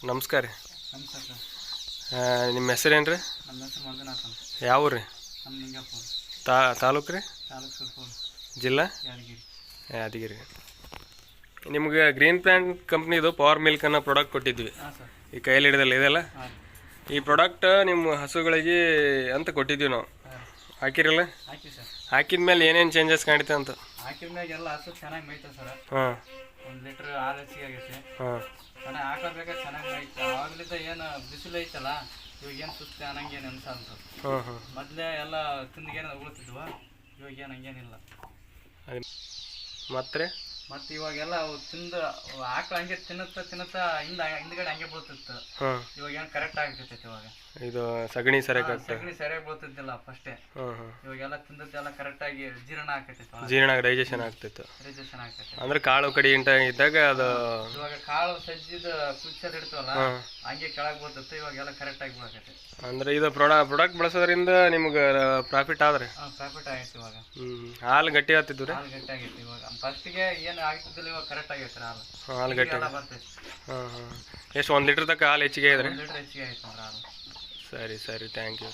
ನಮಸ್ಕಾರ ರೀ. ನಮಸ್ಕಾರ ಸರ್. ನಿಮ್ಮ ಹೆಸರೇನು ರೀ? ನಮ್ಮ ಹೆಸರು ಮಂಜುನಾಥ್ ಅಂತ. ಯಾವ ಊರು ರೀ? ನಮ್ಮ ನಿಂಗಪುರ ತಾಲೂಕು ರೀ? ತಾಲೂಕು ಸುರ್ಪುರ ಜಿಲ್ಲಾ ಯಾದಗಿರಿ. ಯಾದಗಿರಿ. ನಿಮ್ಗೆ ಗ್ರೀನ್ ಪ್ಲಾಂಟ್ ಕಂಪ್ನಿದು ಪವರ್ ಮಿಲ್ಕ್ ಅನ್ನೋ ಪ್ರಾಡಕ್ಟ್ ಕೊಟ್ಟಿದ್ವಿ. ಹಾಂ ಸರ್. ಈ ಕೈಯಲ್ಲಿ ಹಿಡಿದಲ್ಲ ಇದೆಲ್ಲ. ಹಾಂ ಈ ಪ್ರಾಡಕ್ಟ್ ನಿಮ್ಮ ಹಸುಗಳಿಗೆ ಅಂತ ಕೊಟ್ಟಿದ್ವಿ ನಾವು. ಹಾಕಿರಲ್ಲ? ಹಾಕಿ ಸರ್. ಹಾಕಿದ ಮೇಲೆ ಏನೇನು ಚೇಂಜಸ್ ಕಾಣಿತೆ ಅಂತ? ಹಾಕಿದ ಮ್ಯಾಗ ಎಲ್ಲ ಹಸು ಚೆನ್ನಾಗಿ ಮೇಯ್ತದೆ ಸರ್. ಹಾಂ. 1 ಲೀಟ್ರ್ ಹಾಲು ಹೆಚ್ಚಿಗೆ ಆಗೈತೆ. ಹಾಂ. ಚೆನ್ನಾಗಿ ಹಾಕೋಬೇಕಾದ್ರೆ ಚೆನ್ನಾಗಿ ಮೇಯ್ತು. ಆವಾಗಲಿದ್ದ ಏನು ಬಿಸಿಲು ಐತಲ್ಲ, ಇವಾಗ ಏನು ಸುಸ್ತು ಅನ್ನಂಗೇನು ಅನ್ಸಲ್ತು. ಹಾಂ ಹಾಂ. ಮೊದಲೇ ಎಲ್ಲ ತಿಂದಿಗೇನು ಉಗುಳ್ತಿದ್ವು, ಇವಾಗ ಏನು ಹಂಗೇನಿಲ್ಲ. ಮತ್ತೆ ಮತ್ತು ಇವಾಗೆಲ್ಲ ಅವು ತಿಂದು ಆಕಳು ಹಂಗೆ ತಿನ್ನುತ್ತಾ ಹಿಂದ್ಗಡೆ ಹಂಗೆ ಬೀಳ್ತಿತ್ತು. ಇವಾಗ ಏನು ಕರೆಕ್ಟ್ ಆಗ್ತೈತೆ. ಇವಾಗ ಇದು ಸಗಣಿ ಸಗಣಿ ಸರಿಯಾಗಿ ಬೀಳ್ತಿದ್ದಿಲ್ಲ ಫಸ್ಟೇ. ಇವಾಗೆಲ್ಲ ತಿಂದದ್ದೆಲ್ಲ ಕರೆಕ್ಟಾಗಿ ಜೀರ್ಣ ಡೈಜೆಷನ್ ಆಗ್ತಿತ್ತು. ಆಗ್ತೈತೆ. ಅಂದ್ರೆ ಕಾಳು ಕಡಿ ಇದ್ದಾಗ ಅದು ಇವಾಗ ಕಾಳು ಸಜ್ಜಿದ ಕುಚ್ಚಲ್ಲಿ ಇಡ್ತೀವಲ್ಲ, ಹಂಗೆ ಕೆಳಗೆ ಬೀಳ್ತಿತ್ತು. ಇವಾಗೆಲ್ಲ ಕರೆಕ್ಟಾಗಿ ಬೀಳಕೈತೆ. ಅಂದ್ರೆ ಇದು ಪ್ರಾಡಕ್ಟ್ ಬಳಸೋದ್ರಿಂದ ನಿಮ್ಗೆ ಪ್ರಾಫಿಟ್ ಆದ್ರೆ? ಪ್ರಾಫಿಟ್ ಆಗೈತೆ ಇವಾಗ. ಹಾಲು ಗಟ್ಟಿ ಆಗ್ತಿದ್ವು ರೀ? ಹಾಲು ಗಟ್ಟಿ ಆಗೈತೆ ಇವಾಗ. ಫಸ್ಟಿಗೆ ಏನು ಆಗ್ತಿದ್ದಿಲ್ಲ, ಇವಾಗ ಕರೆಕ್ಟ್ ಆಗೈತೆ ಹಾಲು ಗಟ್ಟಿ ಬರ್ತೈತೆ. ಹಾಂ ಹಾಂ. ಎಷ್ಟು 1 ಲೀಟ್ರ್ ತನಕ ಹಾಲು ಹೆಚ್ಚಿಗೆ ಇದ್ರಿ? 1 ಲೀಟ್ರ್ ಹೆಚ್ಚಿಗೆ ಆಯ್ತು ಅಂದ್ರೆ ಹಾಲು. ಸರಿ ಥ್ಯಾಂಕ್ ಯು.